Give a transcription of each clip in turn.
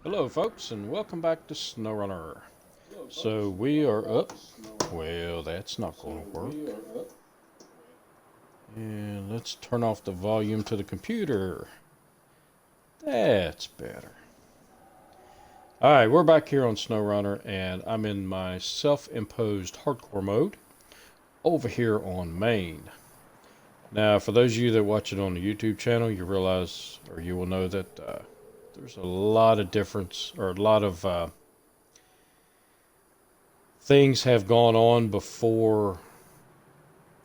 Hello, folks, and welcome back to SnowRunner. So we are up. Well, that's not going to work. And let's turn off the volume to the computer. That's better. All right, we're back here on SnowRunner, and I'm in my self-imposed hardcore mode over here on main. Now, for those of you that watch it on the YouTube channel, you realize, or you will know that there's a lot of difference, or a lot of things have gone on before,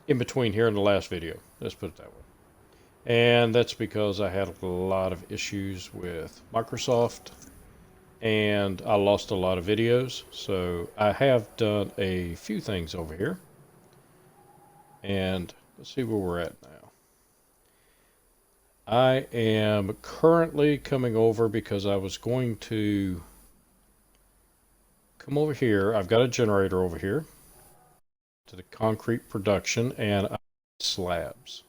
in between here and the last video. Let's put it that way. And that's because I had a lot of issues with Microsoft, and I lost a lot of videos. So I have done a few things over here. And let's see where we're at now. I am currently coming over because I was going to come over here. I've got a generator over here to the concrete production and slabs.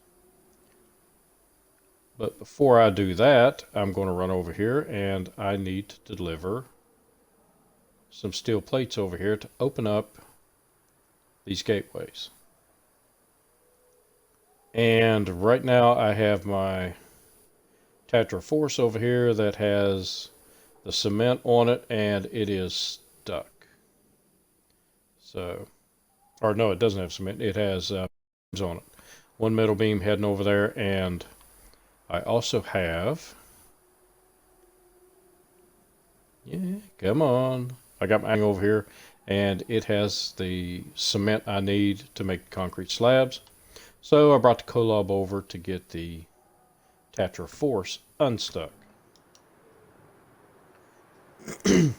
But before I do that, I'm going to run over here and I need to deliver some steel plates over here to open up these gateways. And right now I have my Tatra Force over here that has the cement on it and it is stuck. So, or no, it doesn't have cement. It has beams on it. One metal beam heading over there, and I also have, yeah, come on. I got my over here, and it has the cement I need to make concrete slabs. So I brought the Collab over to get the Tatra Force unstuck.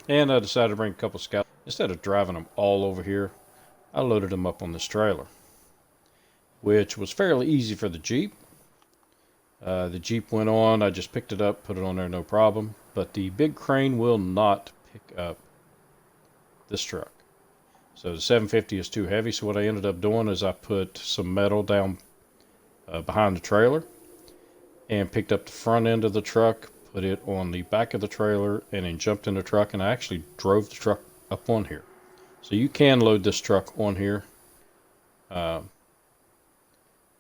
And I decided to bring a couple scouts. Instead of driving them all over here, I loaded them up on this trailer, which was fairly easy for the Jeep. The Jeep went on, I just picked it up, put it on there, no problem. But the big crane will not pick up this truck. So the 750 is too heavy, so what I ended up doing is I put some metal down behind the trailer and picked up the front end of the truck, put it on the back of the trailer, and then jumped in the truck, and I actually drove the truck up on here. So you can load this truck on here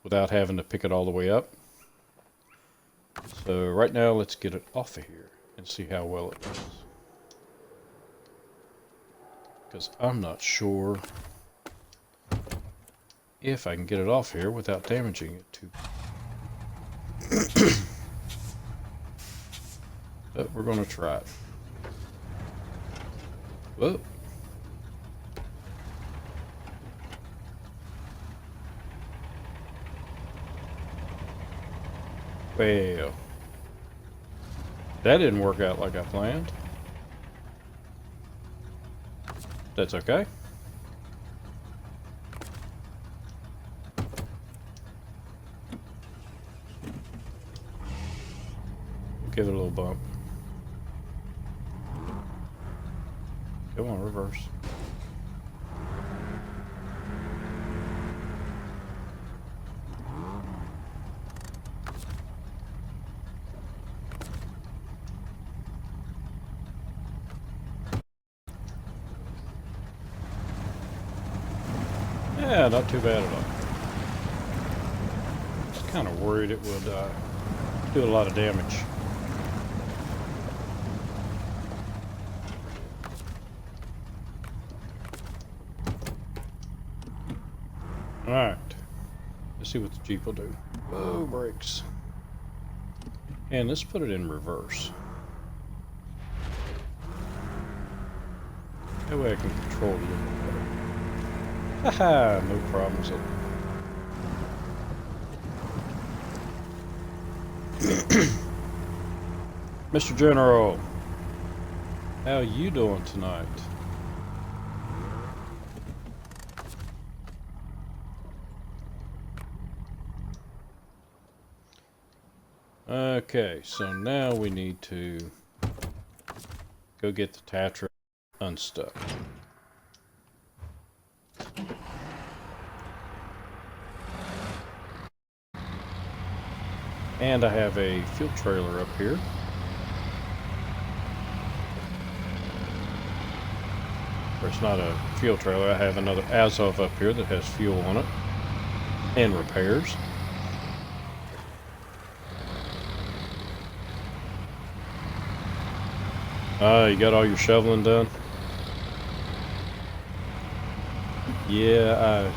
without having to pick it all the way up. So right now, let's get it off of here and see how well it does. Because I'm not sure if I can get it off here without damaging it too. But we're going to try it. Whoa. Well, that didn't work out like I planned. That's okay. Give it a little bump. Come on, reverse. Yeah, not too bad at all. Just kind of worried it would do a lot of damage. Alright, let's see what the Jeep will do. Whoa, brakes. And let's put it in reverse. That way I can control it a little better. Haha, no problems. Mr. General, how you doing tonight? Okay, so now we need to go get the Tatra unstuck. And I have a fuel trailer up here. Or it's not a fuel trailer. I have another Azov up here that has fuel on it and repairs. You got all your shoveling done? Yeah, I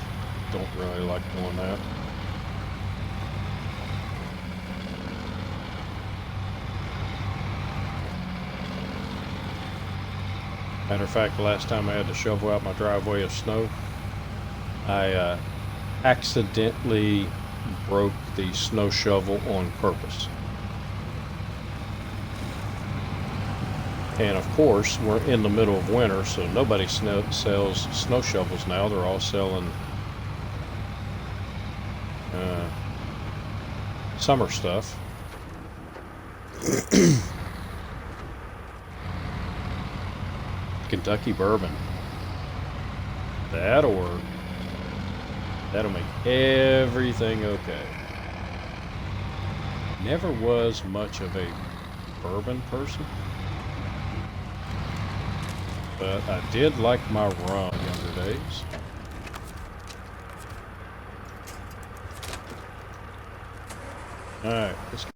don't really like doing that. Matter of fact, the last time I had to shovel out my driveway of snow, I accidentally broke the snow shovel on purpose. And of course, we're in the middle of winter, so nobody sells snow shovels now. They're all selling summer stuff. Kentucky bourbon. That'll work. That'll make everything okay. Never was much of a bourbon person, but I did like my rum in younger days. Alright, let's go.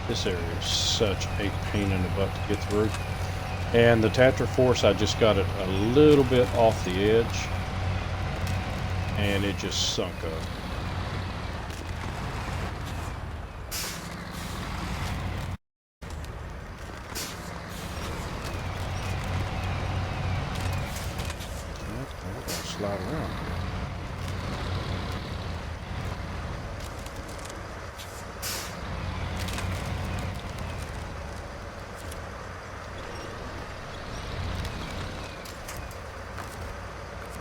This area is such a pain in the butt to get through. And the Tatra Force, I just got it a little bit off the edge, and it just sunk up. I'm gonna slide around here.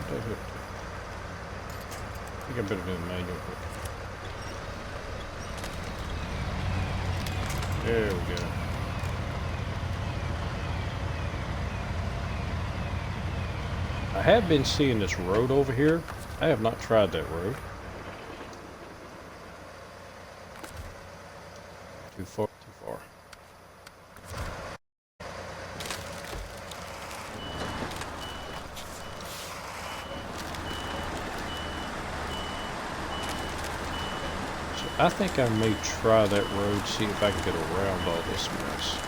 I think I better do the manual quick. There we go. I have been seeing this road over here. I have not tried that road. Too far, too far. I think I may try that road, see if I can get around all this mess.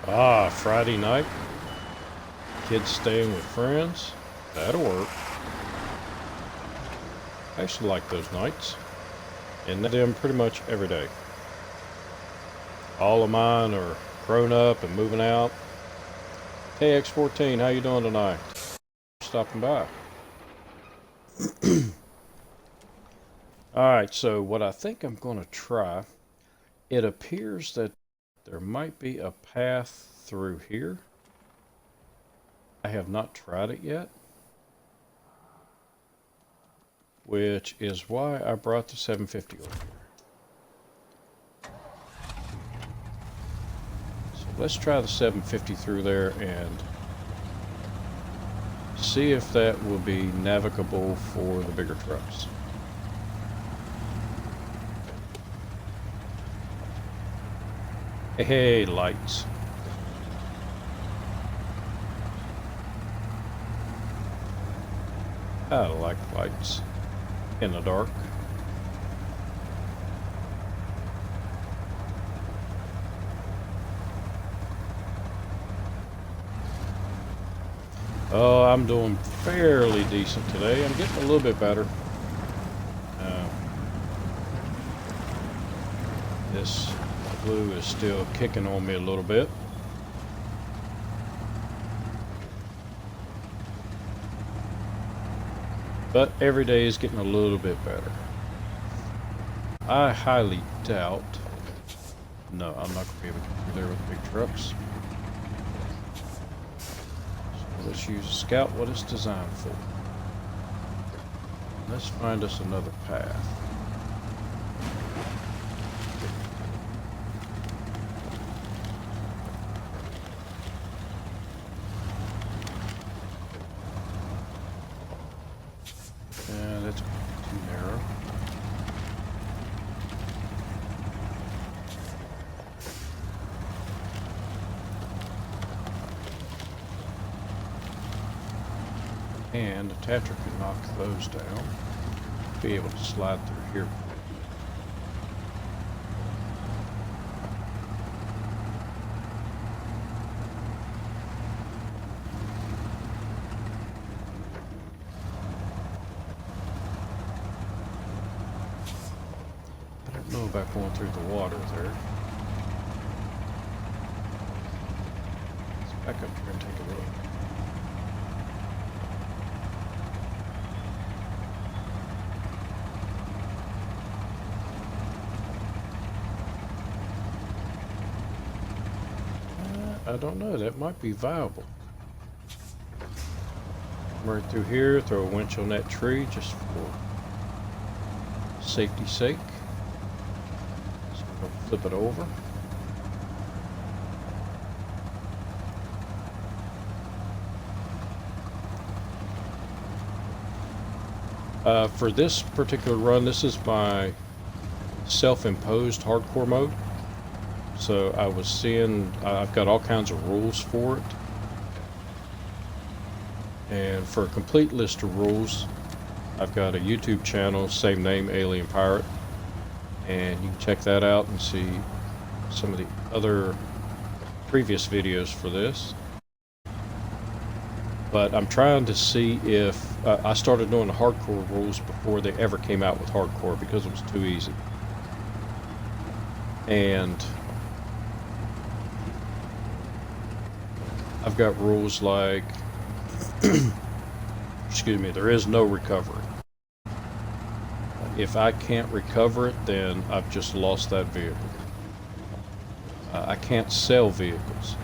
Ah, Friday night. Kids staying with friends. That'll work. I actually like those nights. And them pretty much every day. All of mine are grown up and moving out. Hey X14, how you doing tonight? Stopping by. Alright, so what I think I'm going to try, it appears that there might be a path through here. I have not tried it yet, which is why I brought the 750 over here. So let's try the 750 through there and see if that will be navigable for the bigger trucks. Hey, lights. I like lights in the dark. Oh, I'm doing fairly decent today. I'm getting a little bit better. This flu is still kicking on me a little bit. But every day is getting a little bit better. I highly doubt... No, I'm not going to be able to get through there with big trucks. Let's use a scout what it's designed for. Let's find us another path. And that's too narrow. And the Tetra can knock those down. Be able to slide through here. I don't know about going through the water there. Let's back up here and take a look. I don't know, that might be viable. Right through here, throw a winch on that tree just for safety's sake. So we'll flip it over. For this particular run, this is my self-imposed hardcore mode. So I was seeing, I've got all kinds of rules for it. And for a complete list of rules, I've got a YouTube channel, same name, Alien Pirate. And you can check that out and see some of the other previous videos for this. But I'm trying to see if, I started doing the hardcore rules before they ever came out with hardcore because it was too easy. And I've got rules like, excuse me, there is no recovery. If I can't recover it, then I've just lost that vehicle. I can't sell vehicles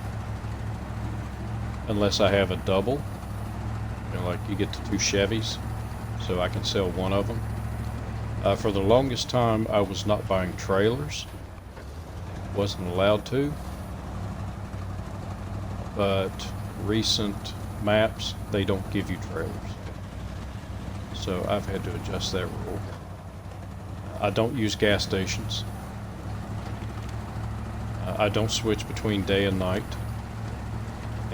unless I have a double. You know, like you get the 2 Chevys, so I can sell one of them. For the longest time, I was not buying trailers. Wasn't allowed to. But recent maps, they don't give you trailers. So I've had to adjust that rule. I don't use gas stations. I don't switch between day and night.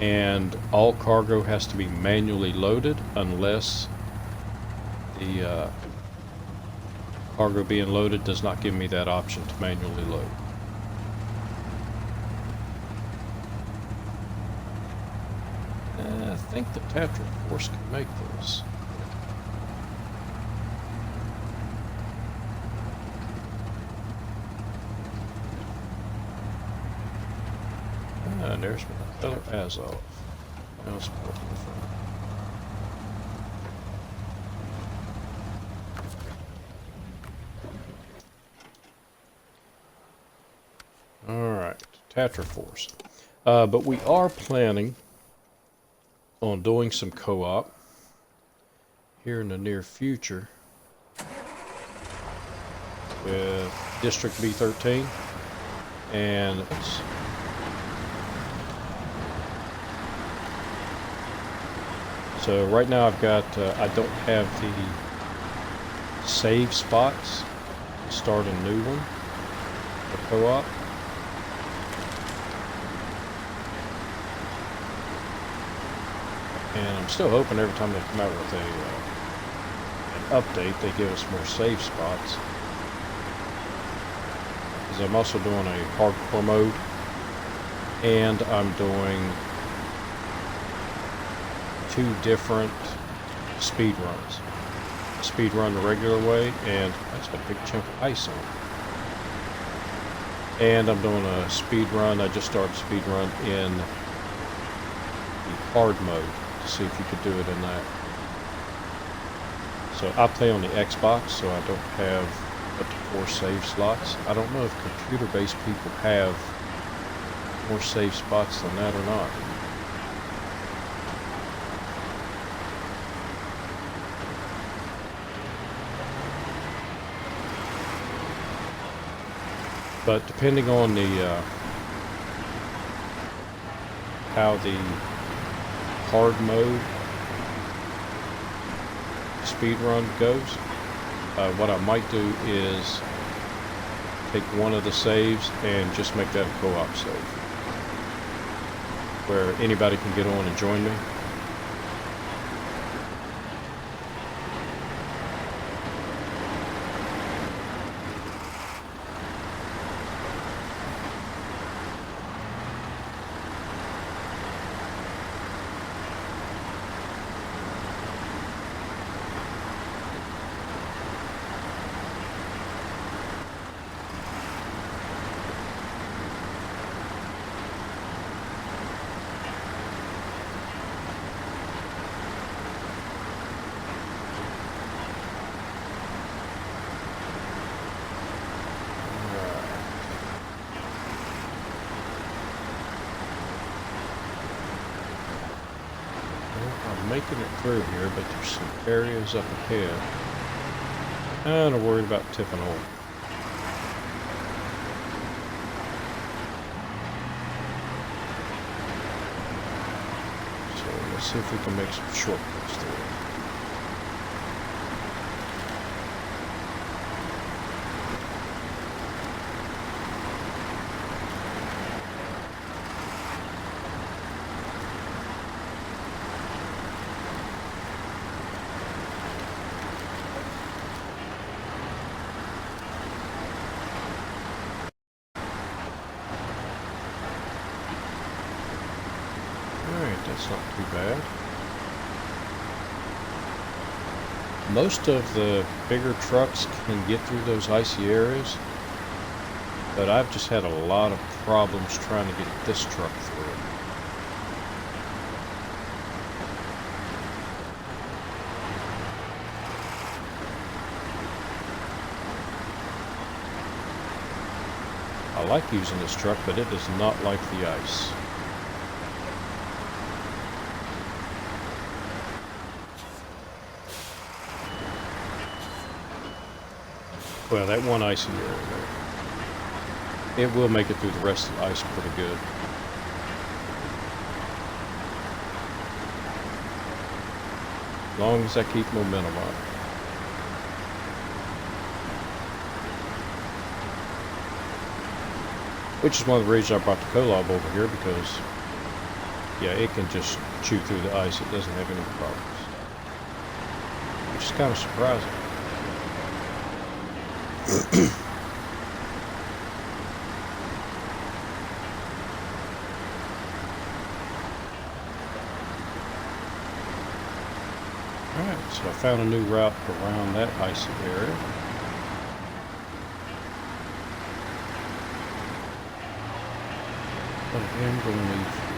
And all cargo has to be manually loaded unless the cargo being loaded does not give me that option to manually load. I think the Tetra Force can make this. And there's my fellow Azov. Now it's port to the front. Alright, Tetra Force. But we are planning on doing some co-op here in the near future with District B13 and so right now I've got I don't have the save spots to start a new one for co-op. And I'm still hoping every time they come out with an update, they give us more save spots. Because I'm also doing a hardcore mode, and I'm doing 2 different speed runs. Speed run the regular way, and that's got a big chunk of ice on it. And I'm doing a speed run. I just started a speed run in the hard mode. See if you could do it in that. So I play on the Xbox, so I don't have up to 4 save slots. I don't know if computer-based people have more save spots than that or not. But depending on the how the hard mode speed run goes, what I might do is take one of the saves and just make that a co-op save, where anybody can get on and join me. Making it through here, but there's some areas up ahead. And I'm worried about tipping over. So let's see if we can make some shortcuts through it. That's not too bad. Most of the bigger trucks can get through those icy areas, but I've just had a lot of problems trying to get this truck through. I like using this truck, but it does not like the ice. Well, that one icy area there, it will make it through the rest of the ice pretty good. As long as I keep momentum on it. Which is one of the reasons I brought the Kolob over here, because, yeah, it can just chew through the ice. It doesn't have any problems. Which is kind of surprising. Alright, so I found a new route around that icy area. But I am going to need fuel.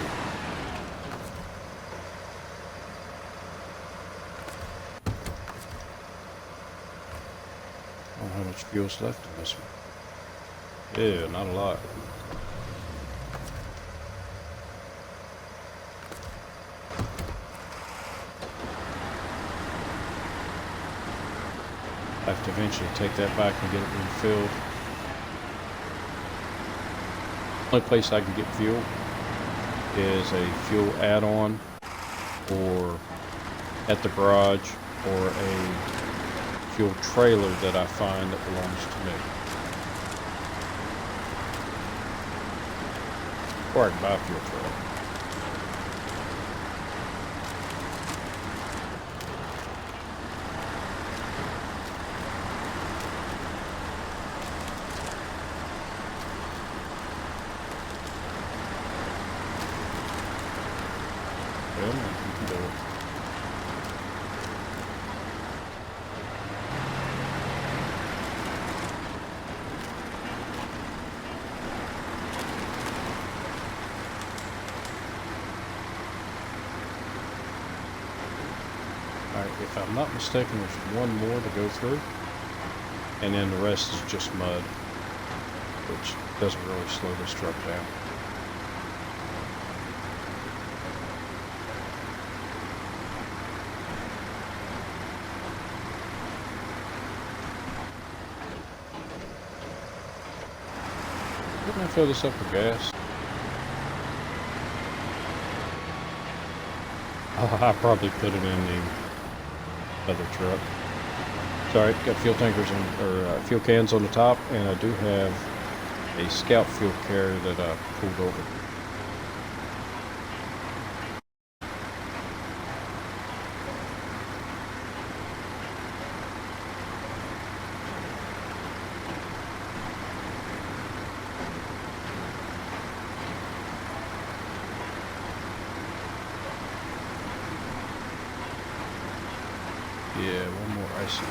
I don't know how much fuel's left in this one. Yeah, not a lot. I have to eventually take that back and get it refilled. The only place I can get fuel is a fuel add-on, or at the garage, or a fuel trailer that I find that belongs to me. Or I can buy a fuel trailer. Well, you can do it. Alright, if I'm not mistaken, there's one more to go through, and then the rest is just mud, which doesn't really slow this truck down. Can I fill this up with gas? Oh, I probably put it in the other truck. Sorry, got fuel tankers or fuel cans on the top, and I do have a Scout fuel carrier that I pulled over. Yeah, one more icy.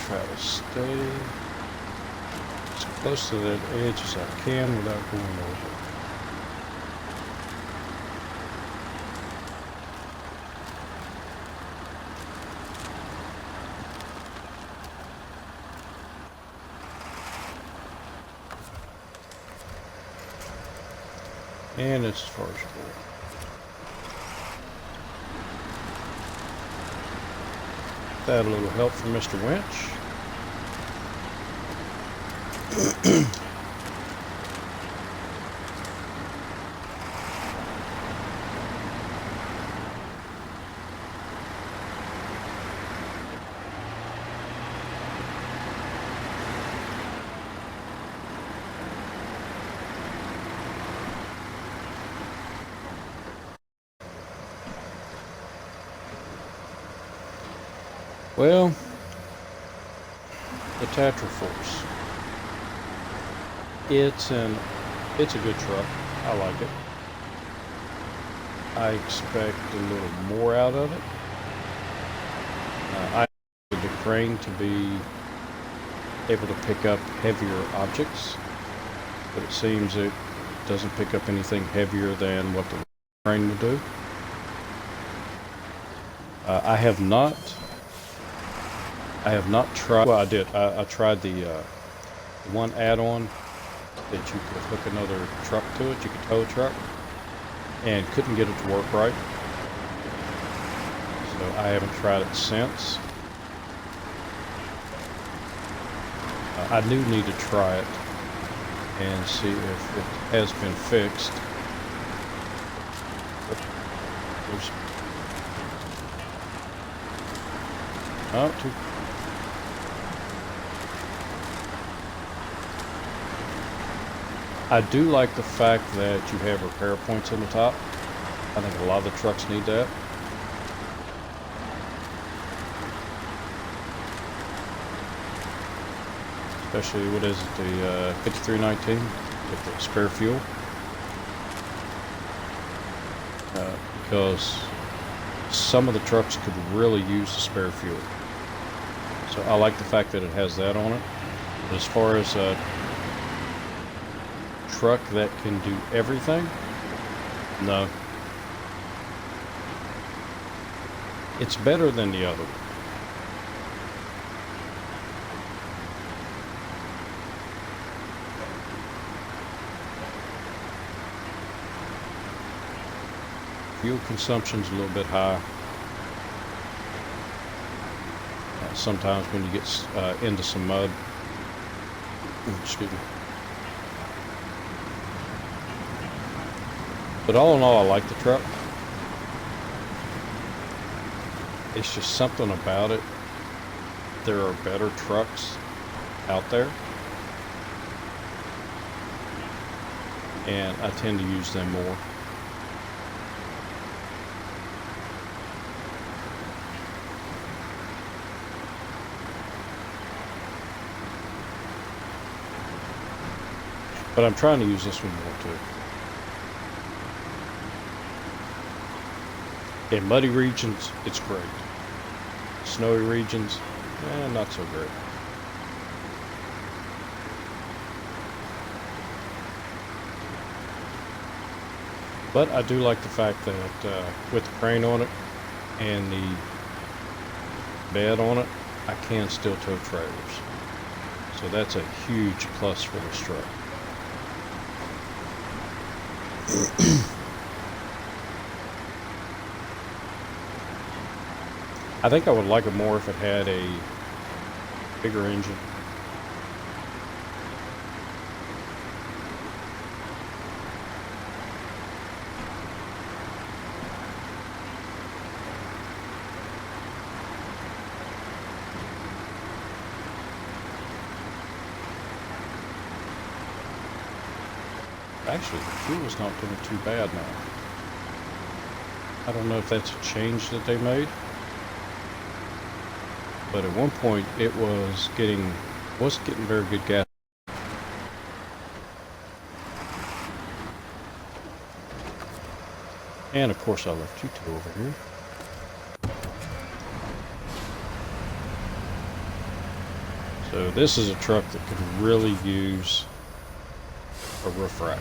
Try to stay as close to that edge as I can without going over. And it's as far as you go. That a little help from Mr. Winch. Well, the Tatra Force. It's a good truck. I like it. I expect a little more out of it. I need the crane to be able to pick up heavier objects, but it seems it doesn't pick up anything heavier than what the crane will do. I have not tried. Well, I did. I tried the one add-on that you could hook another truck to it. You could tow a truck, and couldn't get it to work right. So I haven't tried it since. I do need to try it and see if it has been fixed. I do like the fact that you have repair points on the top. I think a lot of the trucks need that. Especially, what is it, the 5319 with the spare fuel. Because some of the trucks could really use the spare fuel. So I like the fact that it has that on it. But as far as a truck that can do everything, no. It's better than the other one. Fuel consumption's a little bit high. Sometimes when you get into some mud. Excuse me. But all in all, I like the truck. It's just something about it. There are better trucks out there, and I tend to use them more. But I'm trying to use this one more too. In muddy regions, it's great. Snowy regions, not so great. But I do like the fact that with the crane on it and the bed on it, I can still tow trailers. So that's a huge plus for this truck. I think I would like it more if it had a bigger engine. Actually, the fuel's not doing too bad now. I don't know if that's a change that they made. But at one point it wasn't getting very good gas. And of course I left you two over here. So this is a truck that could really use a roof rack.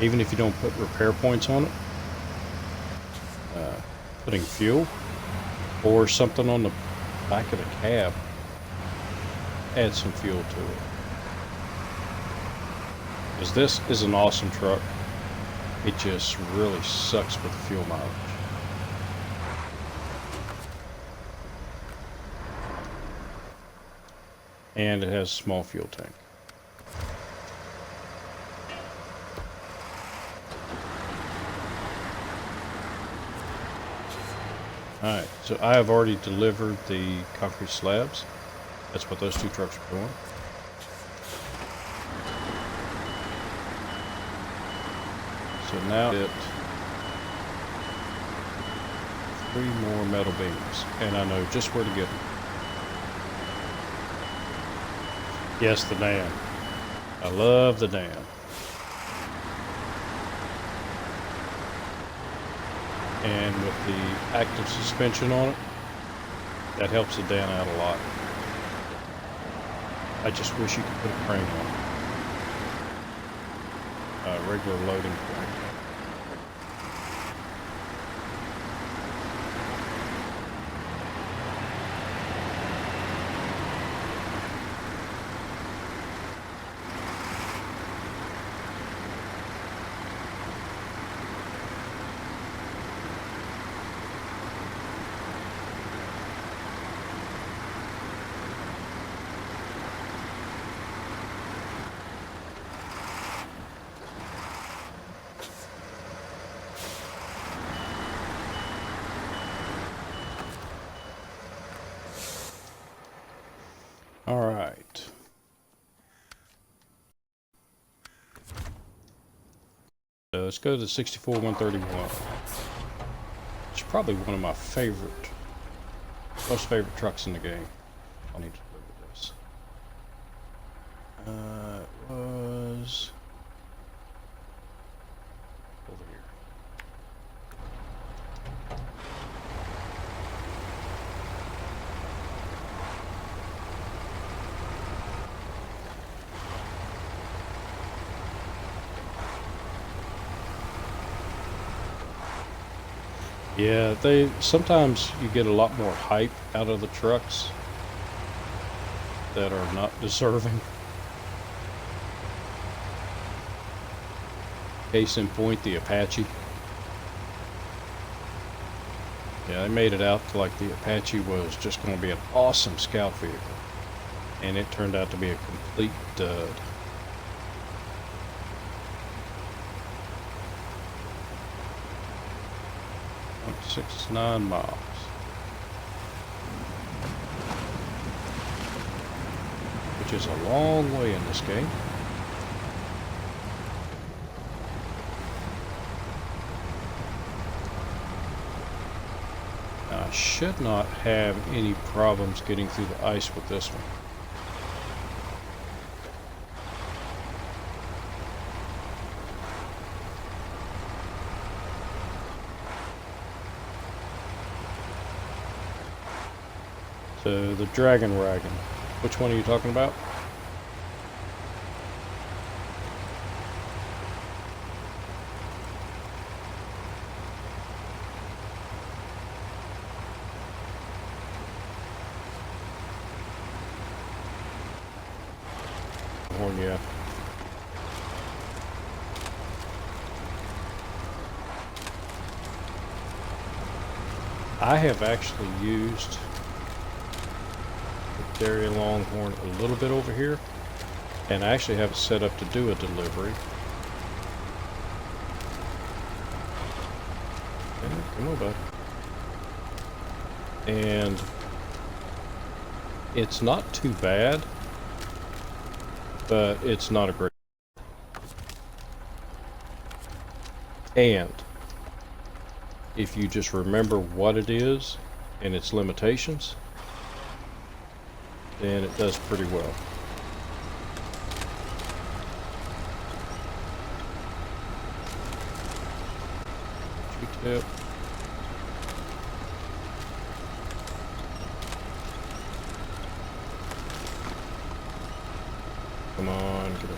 Even if you don't put repair points on it, putting fuel or something on the back of the cab, add some fuel to it. Because this is an awesome truck. It just really sucks with the fuel mileage. And it has a small fuel tank. Alright, so I have already delivered the concrete slabs. That's what those two trucks are doing. So now it 3 more metal beams, and I know just where to get them. Yes, the dam. I love the dam. And with the active suspension on it, that helps the dam out a lot. I just wish you could put a crane on it. A regular loading crane. All right. So let's go to the 64-131. It's probably one of my most favorite trucks in the game. I need to look at this. It was over here. Yeah, sometimes you get a lot more hype out of the trucks that are not deserving. Case in point, the Apache. Yeah, they made it out to like the Apache was just going to be an awesome scout vehicle, and it turned out to be a complete dud. 69 miles. Which is a long way in this game. Now, I should not have any problems getting through the ice with this one. So the Dragon Wagon. Which one are you talking about? Horn, yeah. I have actually used the dairy longhorn a little bit over here, and I actually have it set up to do a delivery. Yeah, come on, bud. And it's not too bad, but it's not a great. And if you just remember what it is and its limitations, then it does pretty well. G-tip. Come on, get it.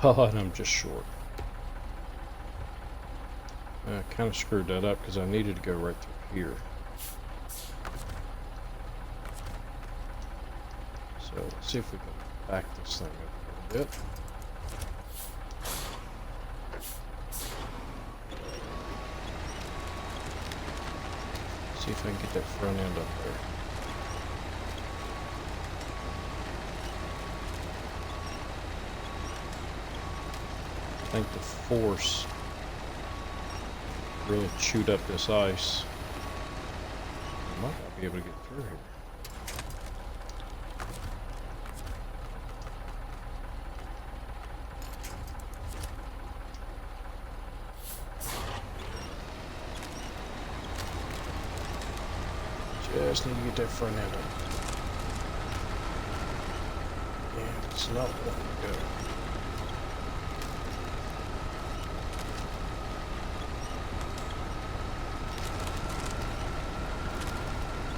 Oh, and I'm just short. I kind of screwed that up because I needed to go right through here. So let's see if we can back this thing up a little bit. See if I can get that front end up there. I think the force really chewed up this ice. I might not be able to get through here. Just need to get that front end up. And it's not letting me go.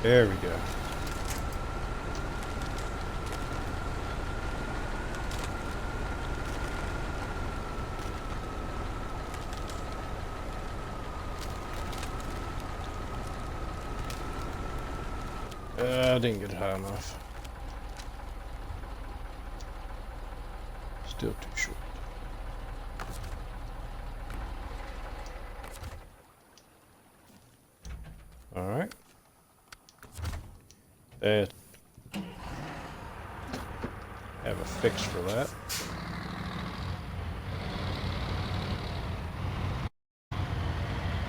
There we go. I didn't get high enough. Still too short. All right. Have a fix for that.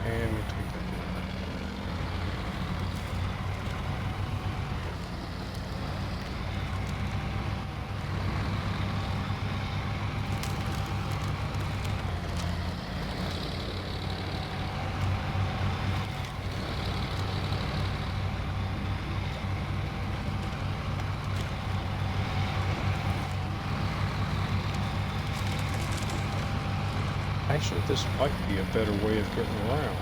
And we tweak that. Actually, this might be a better way of getting around.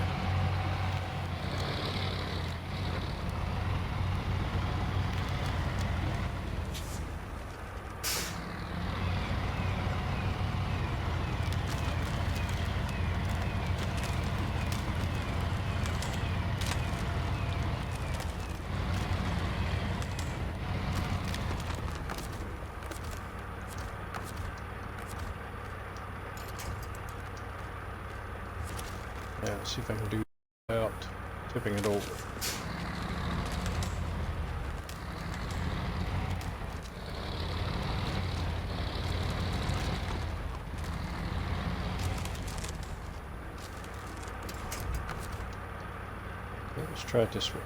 Yeah, let's see if I can do it without tipping it over. Okay, let's try it this way.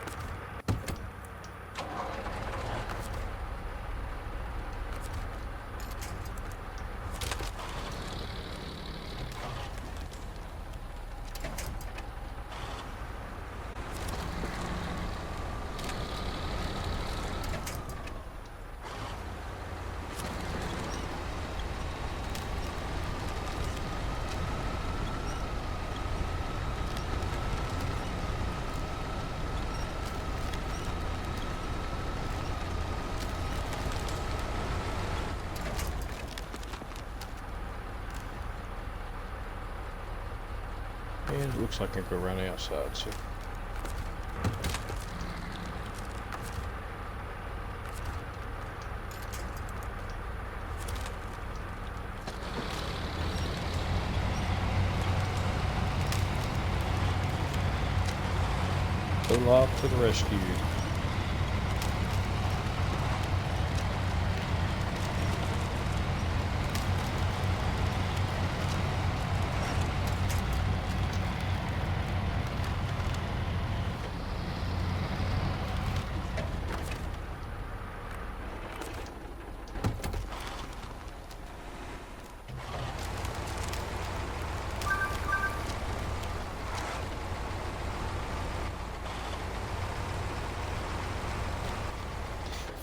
And it looks like I can go around the outside, so. Olaf to the rescue.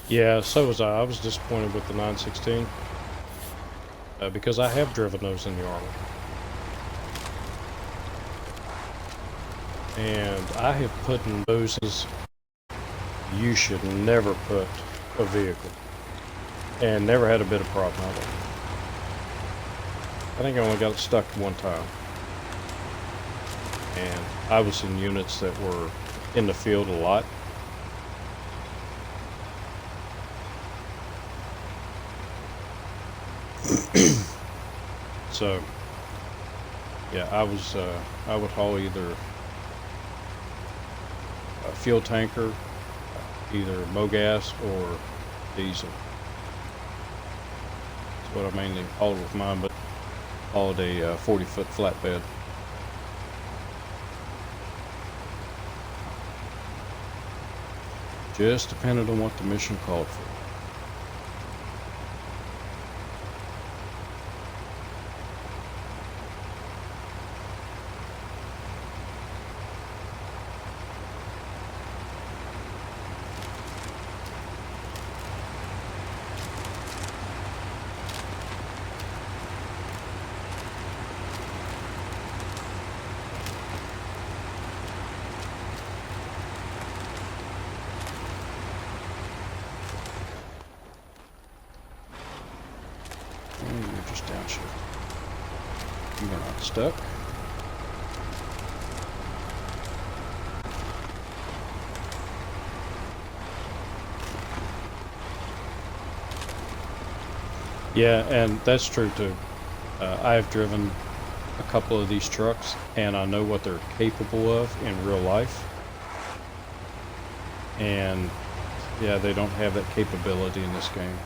Yeah, so was I. I was disappointed with the 916 because I have driven those in the Army. And I have put in those as you should never put a vehicle. And never had a bit of problem with it. I think I only got it stuck one time. And I was in units that were in the field a lot. So, yeah, I would haul either a fuel tanker, either MoGas or diesel. That's what I mainly hauled with mine, but hauled a 40-foot flatbed. Just depended on what the mission called for. You're just downshift. You're not stuck. Yeah, and that's true too. I've driven a couple of these trucks and I know what they're capable of in real life. And yeah, they don't have that capability in this game.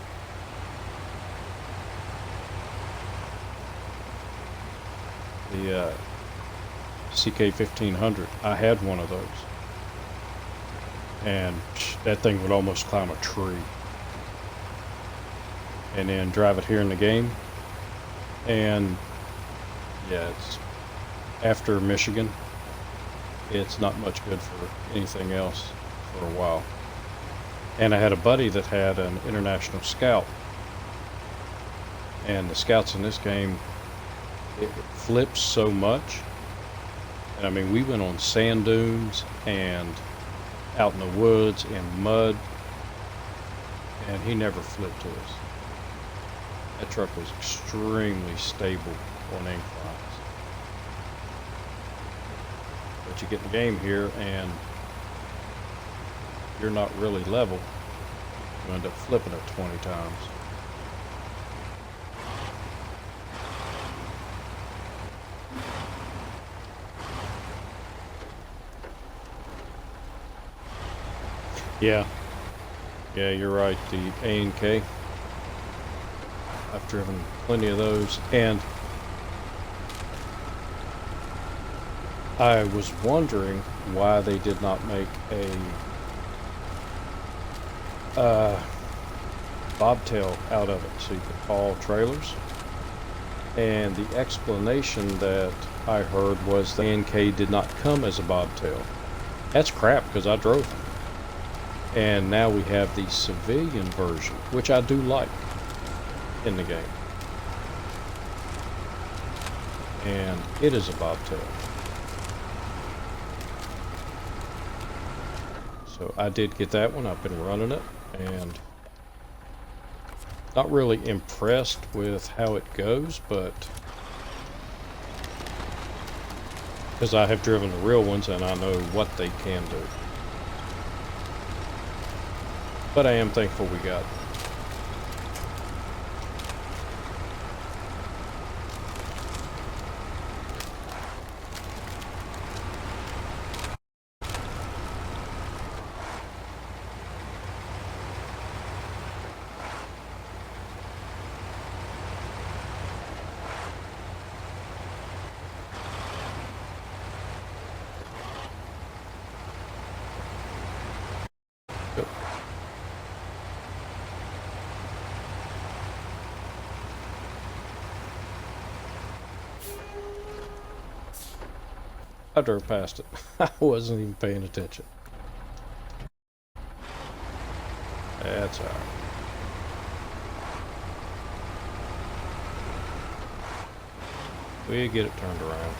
The CK-1500, I had one of those. And that thing would almost climb a tree. And then drive it here in the game. And yeah, it's after Michigan, it's not much good for anything else for a while. And I had a buddy that had an International Scout. And the Scouts in this game, it flips so much. And I mean, we went on sand dunes and out in the woods in mud, and he never flipped to us. That truck was extremely stable on inclines. But you get in the game here and you're not really level, you end up flipping it 20 times. Yeah, you're right. The A&K, I've driven plenty of those, and I was wondering why they did not make a bobtail out of it so you could haul trailers. And the explanation that I heard was the A&K did not come as a bobtail. That's crap, because I drove them. And now we have the civilian version, which I do like in the game. And it is a bobtail. So I did get that one. I've been running it and not really impressed with how it goes, but because I have driven the real ones and I know what they can do. But I am thankful we got it. I drove past it. I wasn't even paying attention. That's all right. We get it turned around.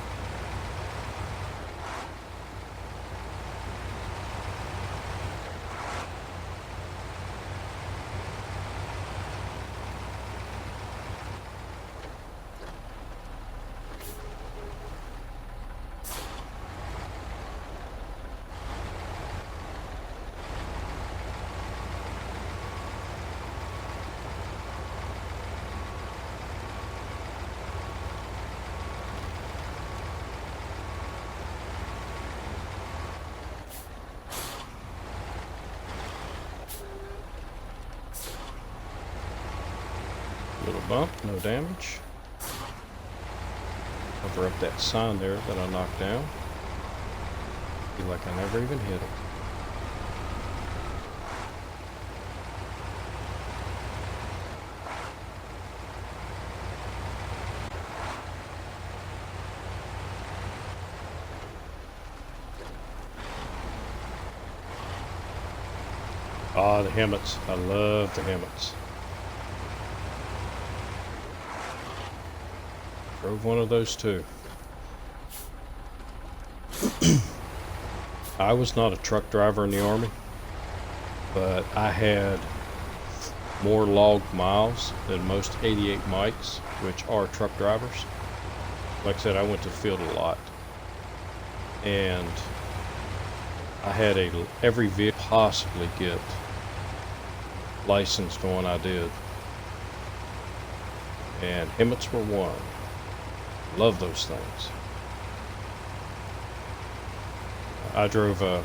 Little bump, no damage. Cover up that sign there that I knocked down. Feel like I never even hit it. Ah, the helmets. I love the helmets. Drove one of those too. I was not a truck driver in the Army, but I had more logged miles than most 88 mics, which are truck drivers. Like I said, I went to the field a lot, and I had every vehicle possibly get licensed on I did, and helmets were one. Love those things. I drove a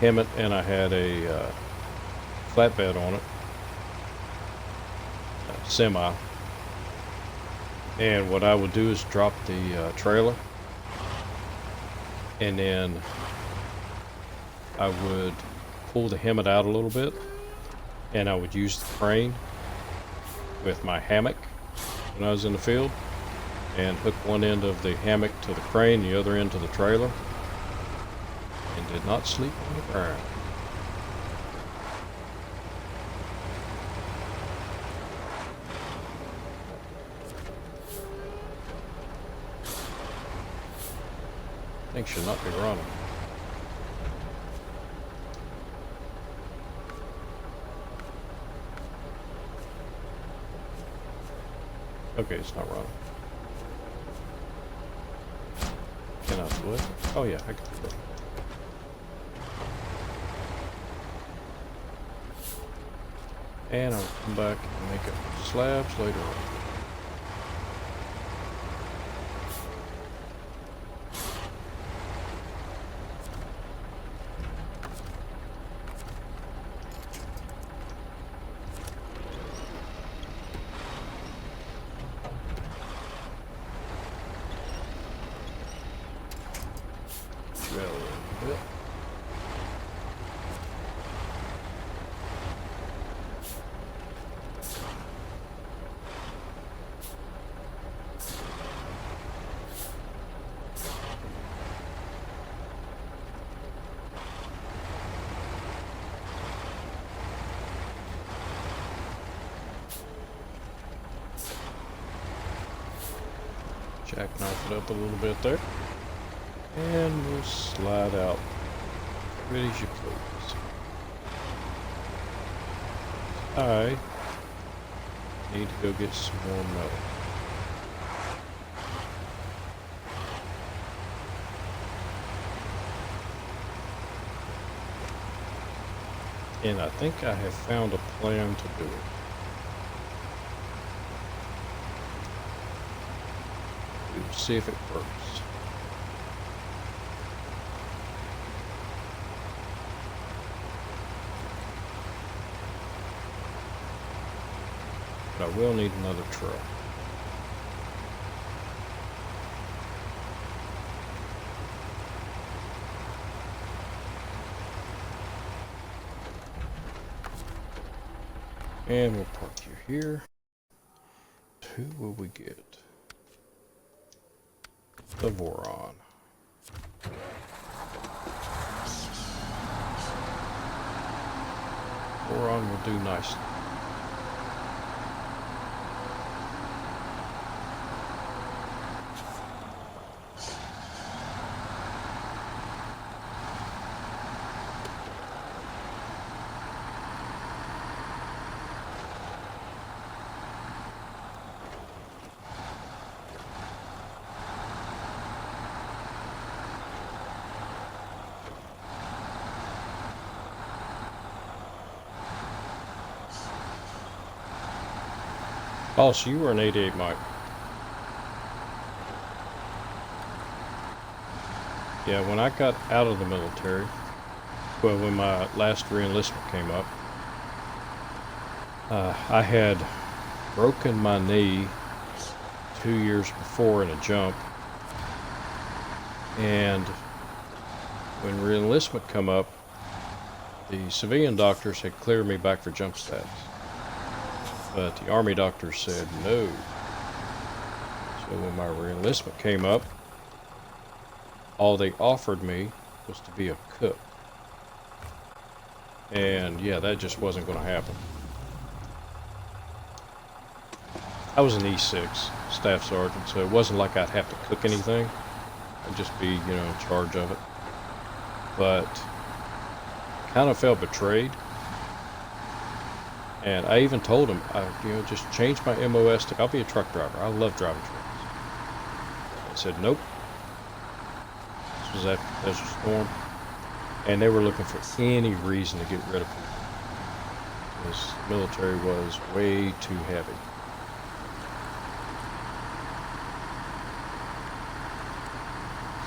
helmet and I had a flatbed on it, a semi. And what I would do is drop the trailer, and then I would pull the helmet out a little bit, and I would use the crane with my hammock when I was in the field, and hook one end of the hammock to the crane, the other end to the trailer, and did not sleep on the ground. Things should not be running. Okay, it's not running. Can I do it? Oh yeah, I can do it. And I'll come back and make up slabs later on. Jackknife it up a little bit there. And we'll slide out. Ready as you please. I need to go get some more metal. And I think I have found a plan to do it. We'll see if it works. But I will need another truck. And we'll park you here. Who will we get? The Voron. Voron will do nicely. Oh, so you were an 88 Mike. Yeah, when I got out of the military, well, when my last re-enlistment came up, I had broken my knee 2 years before in a jump, and when re-enlistment come up, the civilian doctors had cleared me back for jump status. But the Army doctor said no. So when my re-enlistment came up, all they offered me was to be a cook. And yeah, that just wasn't going to happen. I was an E6 staff sergeant, so it wasn't like I'd have to cook anything. I'd just be, in charge of it. But I kind of felt betrayed. And I even told him, just change my MOS to, I'll be a truck driver. I love driving trucks. I said, nope. This was after Desert Storm. And they were looking for any reason to get rid of people. Because the military was way too heavy.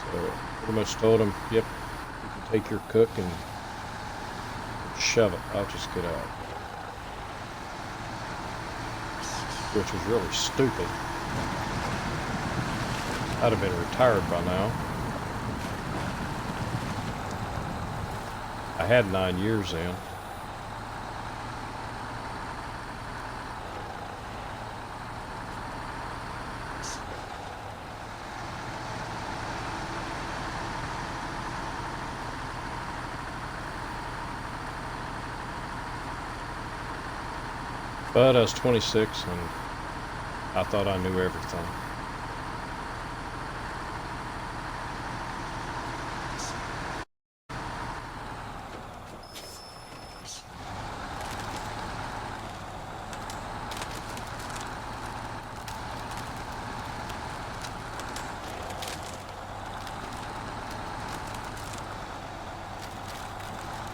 So I pretty much told him, yep, you can take your cook and shove it. I'll just get out. Which was really stupid. I'd have been retired by now. I had 9 years then. But I was 26 and I thought I knew everything.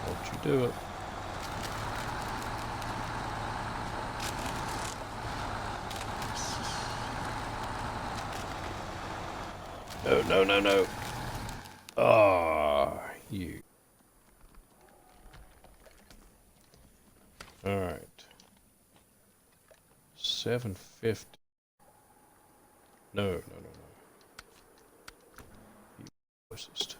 Won't you do it? No, no, no, no. Ah, you. All right. 750. No, no, no, no. You closest.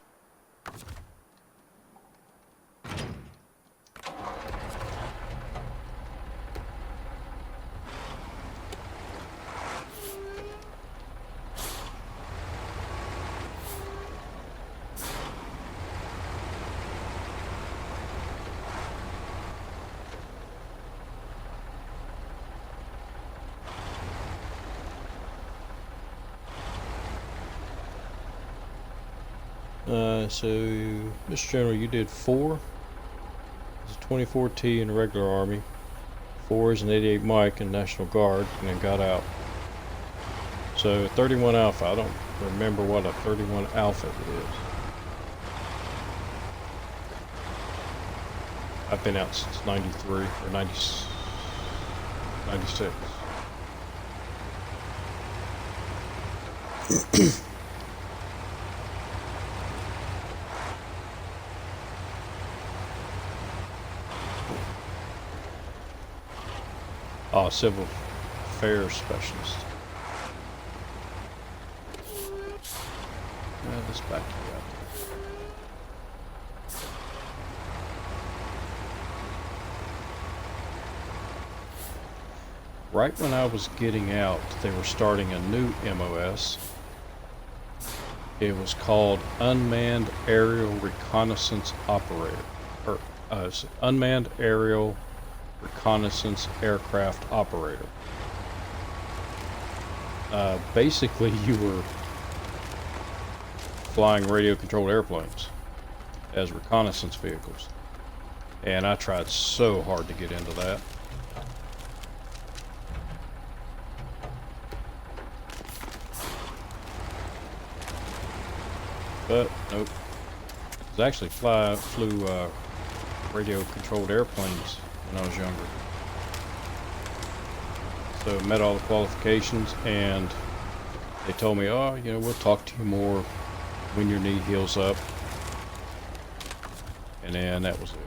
So, Mr. General, you did 4. It's a 24T in the regular Army. 4 is an 88 Mike in National Guard, and then got out. So, 31 Alpha. I don't remember what a 31 Alpha is. I've been out since 93 or 96. Oh, civil affairs specialist. Yeah, this back to you out there. Right when I was getting out, they were starting a new MOS. It was called Unmanned Aerial Reconnaissance Operator, or Unmanned Aerial Reconnaissance Aircraft Operator. Basically, you were flying radio-controlled airplanes as reconnaissance vehicles, and I tried so hard to get into that. But nope. I was actually flew radio-controlled airplanes when I was younger. So met all the qualifications, and they told me, oh, you know, we'll talk to you more when your knee heals up. And then that was it.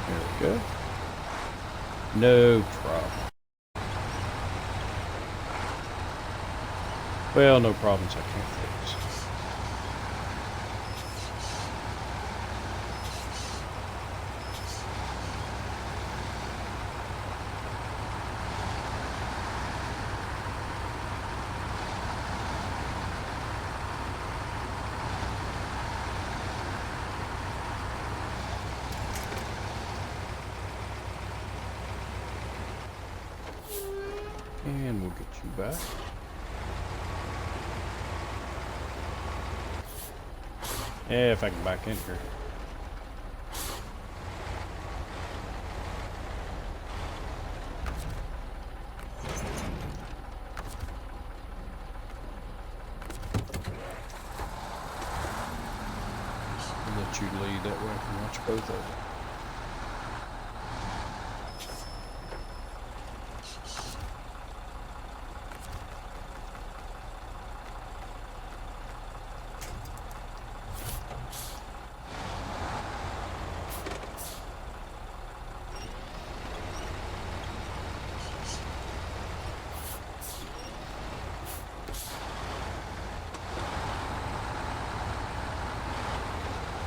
There we go. No problem. Well, no problems I can't fix. And we'll get you back. Yeah, if I can back in here. I'll let you lead, that way I can watch both of them.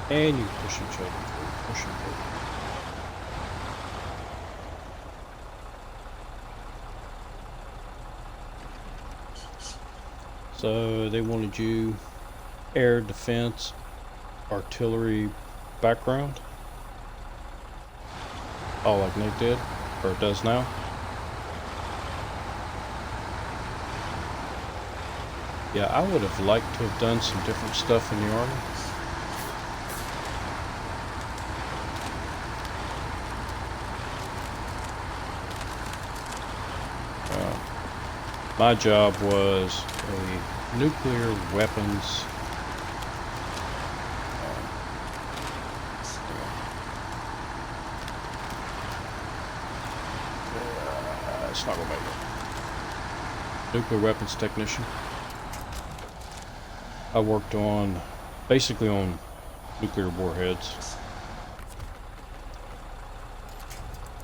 And you push each other through, push and pull. So they wanted you air defense, artillery background. Oh, like Nick did, or does now. Yeah, I would have liked to have done some different stuff in the Army. My job was a nuclear weapons it's not gonna make it. Nuclear weapons technician. I worked on basically on nuclear warheads,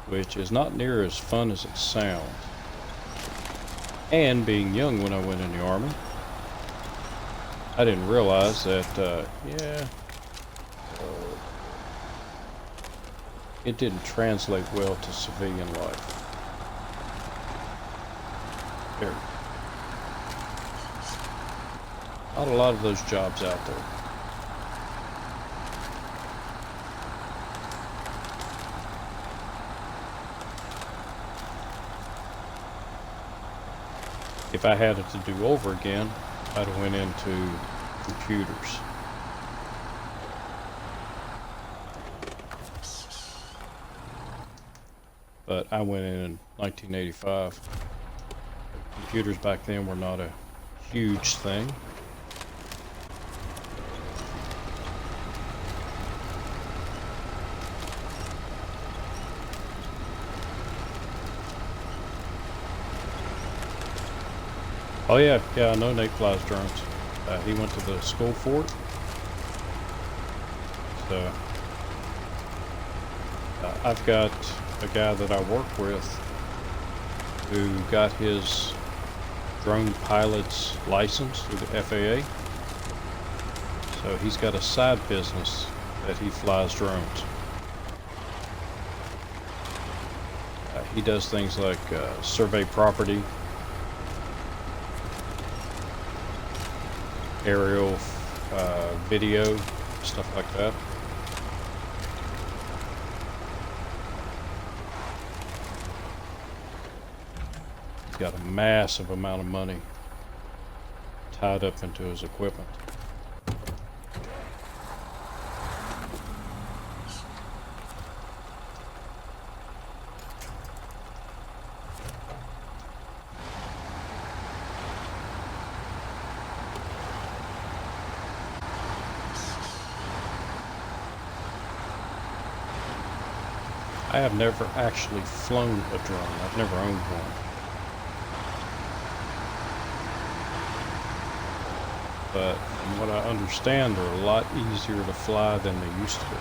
which is not near as fun as it sounds. And being young when I went in the Army, I didn't realize that, it didn't translate well to civilian life. There. Not a lot of those jobs out there. If I had it to do over again, I'd have went into computers. but I went in 1985. Computers back then were not a huge thing. Oh yeah, I know Nate flies drones. He went to the school for it. So I've got a guy that I work with who got his drone pilot's license through the FAA. So he's got a side business that he flies drones. He does things like survey property, aerial video, stuff like that. He's got a massive amount of money tied up into his equipment. I have never actually flown a drone. I've never owned one. But from what I understand, they're a lot easier to fly than they used to be.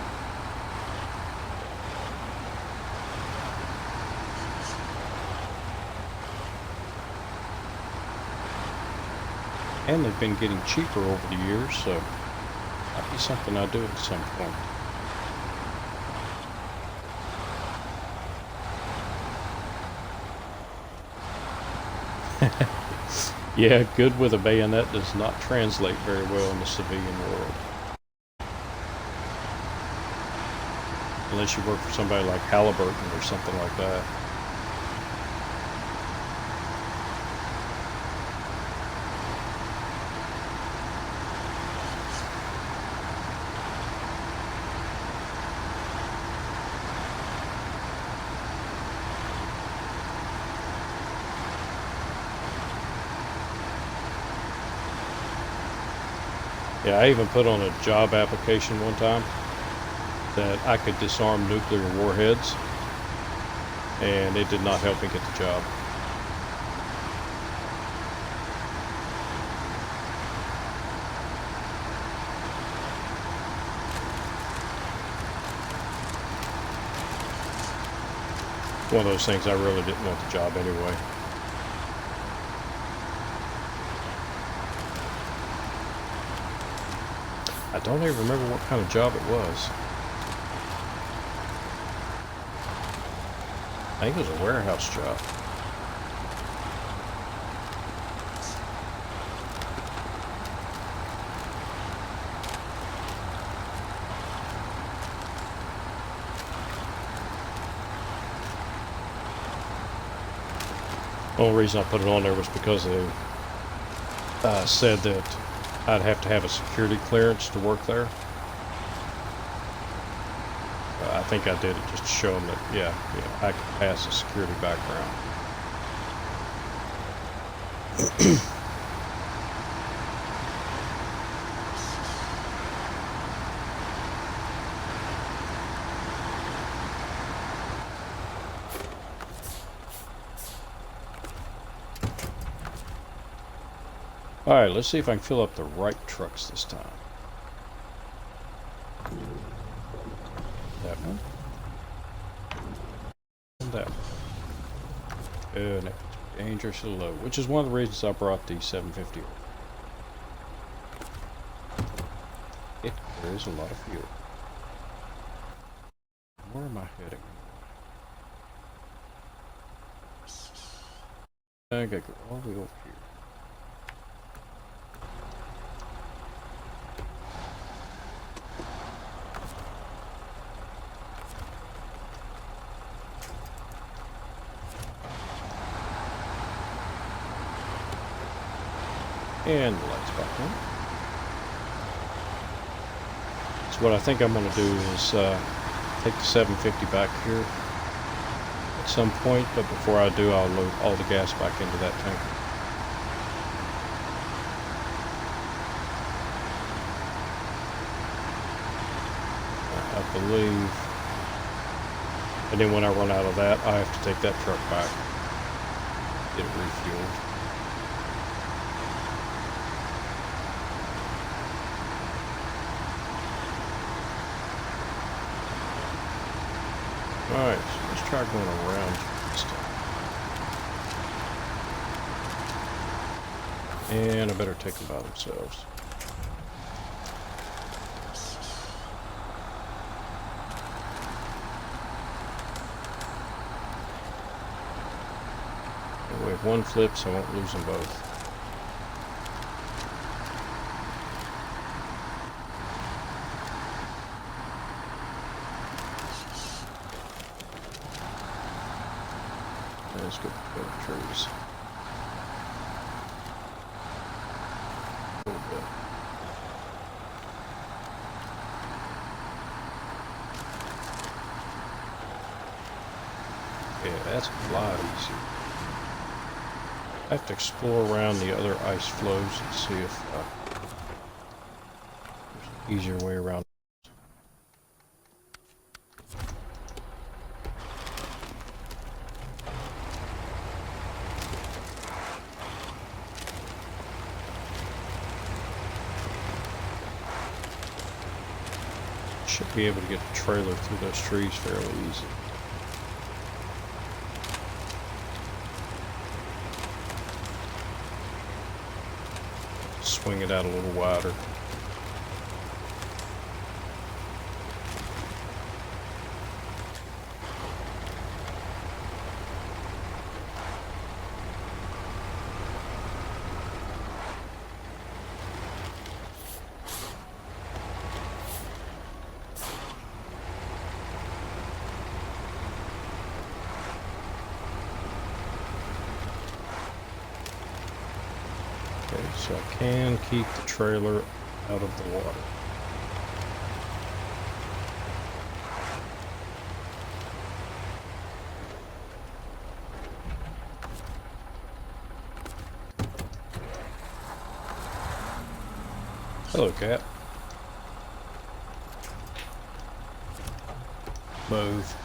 And they've been getting cheaper over the years, so might be something I do at some point. Yeah, good with a bayonet does not translate very well in the civilian world. Unless you work for somebody like Halliburton or something like that. Yeah, I even put on a job application one time that I could disarm nuclear warheads, and it did not help me get the job. One of those things I really didn't want the job anyway. I don't even remember what kind of job it was. I think it was a warehouse job. The only reason I put it on there was because they said that I'd have to have a security clearance to work there. I think I did it just to show them that, yeah, I could pass a security background. Alright, let's see if I can fill up the right trucks this time. That one. And that one. And dangerously low, which is one of the reasons I brought the 750. It carries a lot of fuel. Where am I heading? I gotta go all the way over here. And the lights back on. So what I think I'm going to do is take the 750 back here, at some point, but before I do, I'll load all the gas back into that tank. I believe, and then when I run out of that, I have to take that truck back, get it refueled. Alright, so let's try going around this time. And I better take them by themselves. Anyway, if one flips, I won't lose them both. Let's go for the trees. A little bit. Yeah, that's a lot easier. I have to explore around the other ice flows and see if there's an easier way around. Should be able to get the trailer through those trees fairly easy. Swing it out a little wider. So I can keep the trailer out of the water. Hello, cat. Move.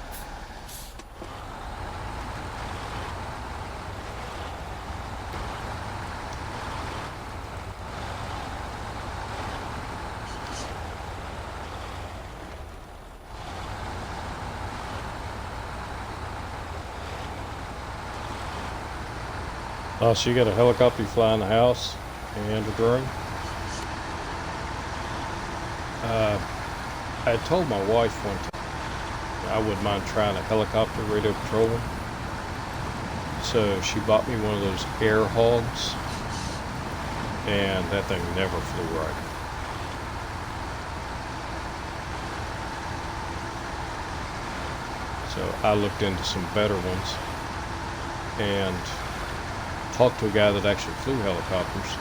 Oh, so you got a helicopter you fly in the house and a drone? I told my wife one time I wouldn't mind trying a helicopter radio control one. So she bought me one of those air hogs, and that thing never flew right. So I looked into some better ones and talked to a guy that actually flew helicopters,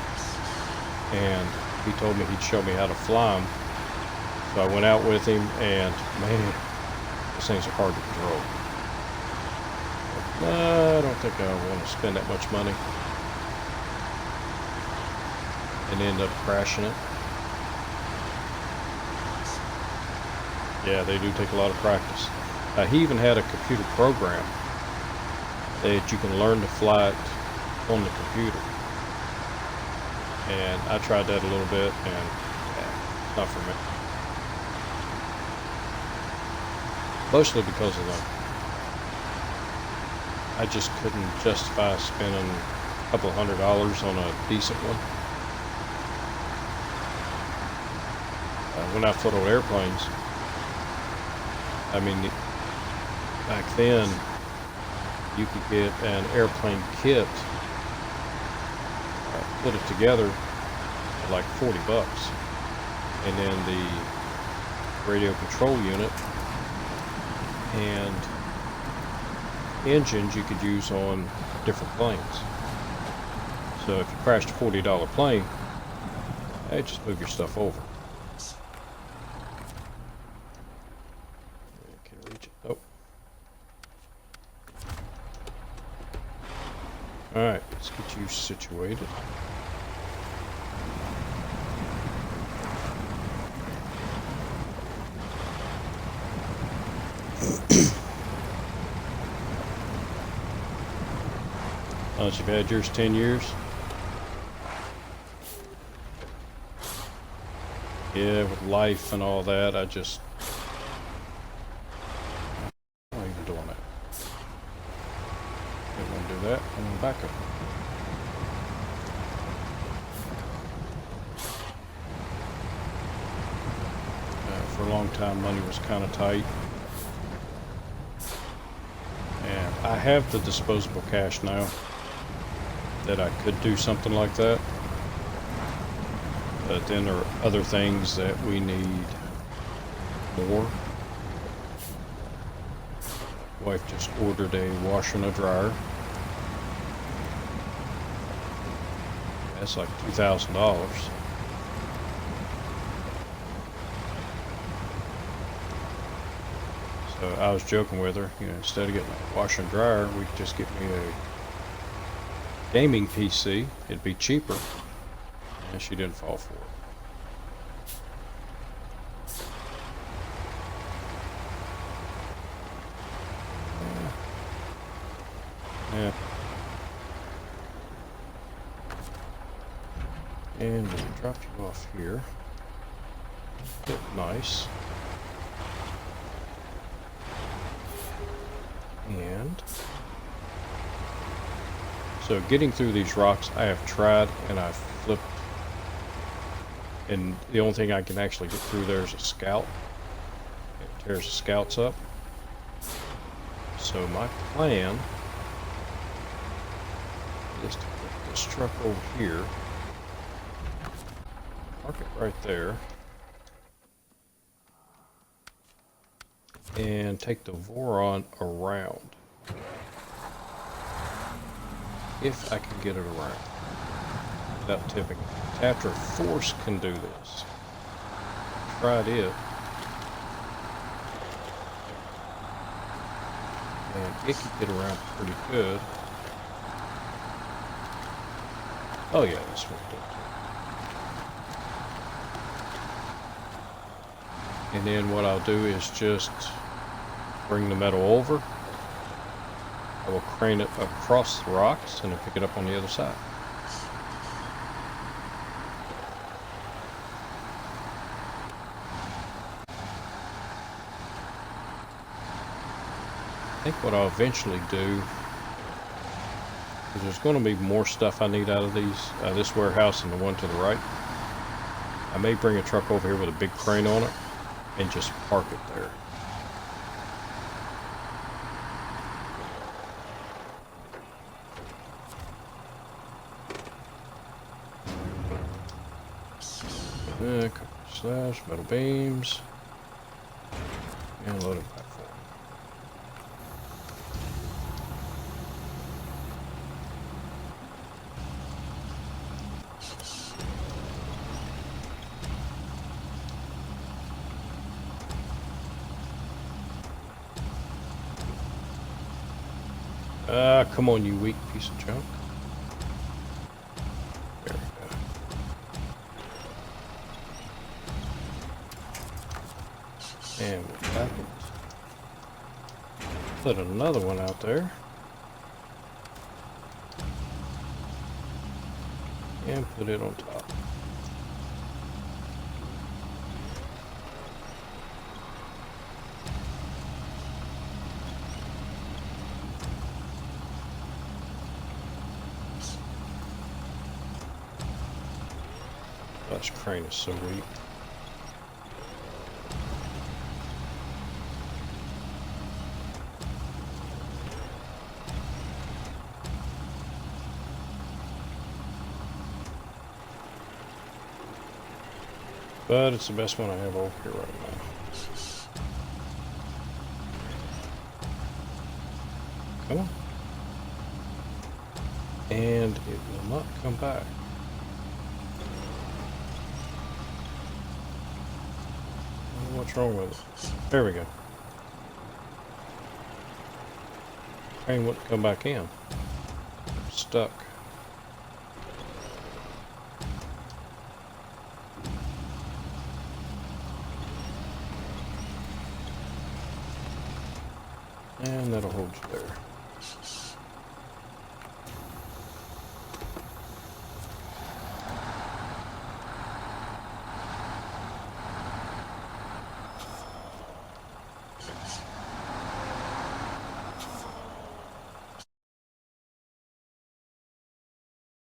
and he told me he'd show me how to fly them. So I went out with him, and man, these things are hard to control. I don't think I want to spend that much money and end up crashing it. Yeah, they do take a lot of practice. He even had a computer program that you can learn to fly it on the computer, and I tried that a little bit, and yeah, not for me. Mostly because of I just couldn't justify spending a couple $100 on a decent one. When I float airplanes, I mean, back then you could get an airplane kit, put it together for like $40, and then the radio control unit and engines you could use on different planes. So if you crashed a $40 plane, hey, just move your stuff over. Can I reach it? Nope. Alright, let's get you situated. Unless you've had yours 10 years. Yeah, with life and all that, I'm not even doing that. Didn't want to do that. I'm going to back up. For a long time, money was kind of tight. And I have the disposable cash now that I could do something like that. But then there are other things that we need more. Wife just ordered a washer and a dryer. That's like $2,000. So I was joking with her, you know, instead of getting a washer and dryer, we could just get me a gaming PC. It'd be cheaper. And she didn't fall for it. Yeah. And we'll drop you off here. Nice. And so getting through these rocks, I have tried and I've flipped. And the only thing I can actually get through there is a scout. It tears the scouts up. So my plan is to put this truck over here, park it right there, and take the Voron around. If I can get it around without tipping it. After Force can do this. Tried it. And it can get around pretty good. Oh yeah, that's what it does. And then what I'll do is just bring the metal over. I will crane it across the rocks and then pick it up on the other side. I think what I'll eventually do is there's going to be more stuff I need out of this warehouse and the one to the right. I may bring a truck over here with a big crane on it and just park it there. Couple slabs, metal beams, and loading platform. Come on, you weak piece of junk. There we go. And we'll back it. Put another one out there. And put it on top. This crane is so weak. But it's the best one I have over here right now. Come on. And it will not come back. What's wrong with it? There we go. Crane wouldn't come back in. stuck. And that'll hold you there.